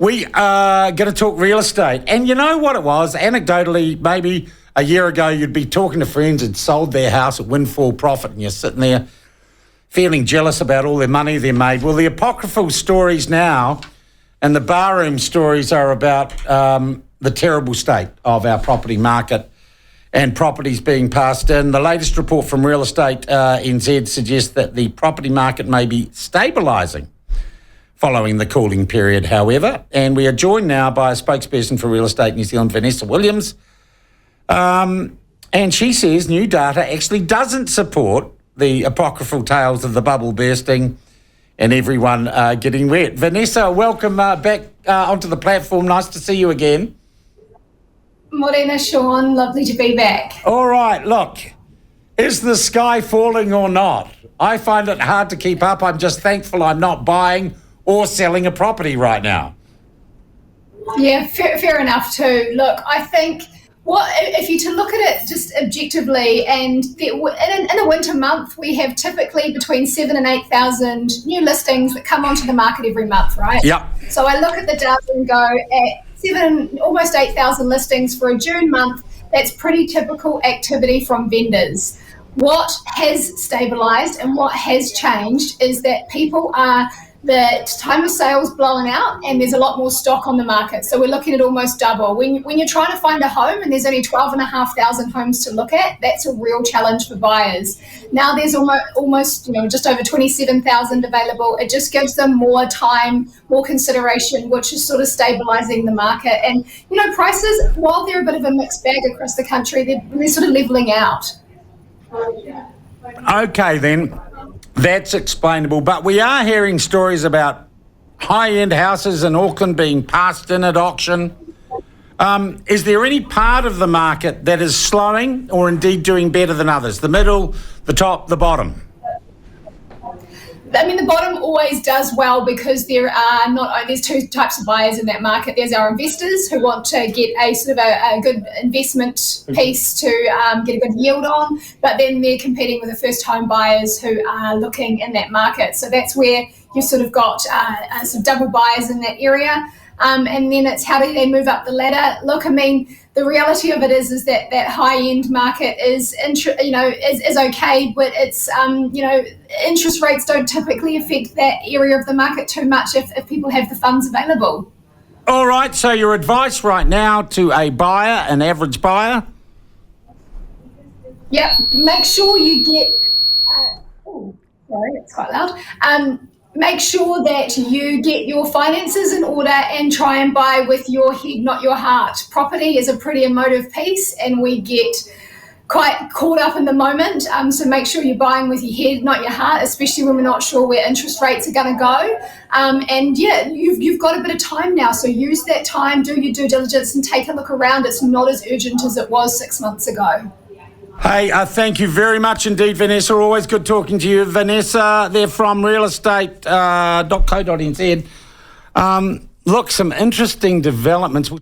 We are going to talk real estate. And you know what it was? Anecdotally, maybe a year ago, you'd be talking to friends who'd sold their house at windfall profit and you're sitting there feeling jealous about all their money they made. Well, the apocryphal stories now and the barroom stories are about the terrible state of our property market and properties being passed in. The latest report from Real Estate NZ suggests that the property market may be stabilising following the cooling period, however. And we are joined now by a spokesperson for Real Estate New Zealand, Vanessa Williams. And she says new data actually doesn't support the apocryphal tales of the bubble bursting and everyone getting wet. Vanessa, welcome back onto the platform. Nice to see you again. Morena, Sean. Lovely to be back. All right, look, is the sky falling or not? I find it hard to keep up. I'm just thankful I'm not buying or selling a property right now. Yeah, fair enough too. Look, I think if you to look at it just objectively, and in a winter month, we have typically between 7,000 and 8,000 new listings that come onto the market every month, right? Yep. So I look at the data and go at almost 8,000 listings for a June month. That's pretty typical activity from vendors. What has stabilised and what has changed is that the time of sales blowing out and there's a lot more stock on the market. So we're looking at almost double. When you're trying to find a home and there's only 12,500 homes to look at, that's a real challenge for buyers. Now there's almost just over 27,000 available. It just gives them more time, more consideration, which is sort of stabilising the market. And, prices, while they're a bit of a mixed bag across the country, they're sort of levelling out. Okay, then. That's explainable. But we are hearing stories about high-end houses in Auckland being passed in at auction. Is there any part of the market that is slowing or indeed doing better than others? The middle, the top, the bottom? I mean, the bottom always does well because there's two types of buyers in that market. There's our investors who want to get a sort of a good investment piece to get a good yield on, but then they're competing with the first home buyers who are looking in that market. So that's where you've sort of got some double buyers in that area. And then it's how do they move up the ladder? Look, I mean, the reality of it is that high-end market is okay, but it's interest rates don't typically affect that area of the market too much if people have the funds available. All right, so your advice right now to a buyer, an average buyer? Yep, make sure you get... sorry, it's quite loud. Make sure that you get your finances in order and try and buy with your head, not your heart. Property is a pretty emotive piece and we get quite caught up in the moment. So make sure you're buying with your head, not your heart, especially when we're not sure where interest rates are going to go. And yeah, you've got a bit of time now. So use that time, do your due diligence and take a look around. It's not as urgent as it was 6 months ago. Hey, thank you very much indeed, Vanessa. Always good talking to you. Vanessa, they're from realestate.co.nz. Look, some interesting developments.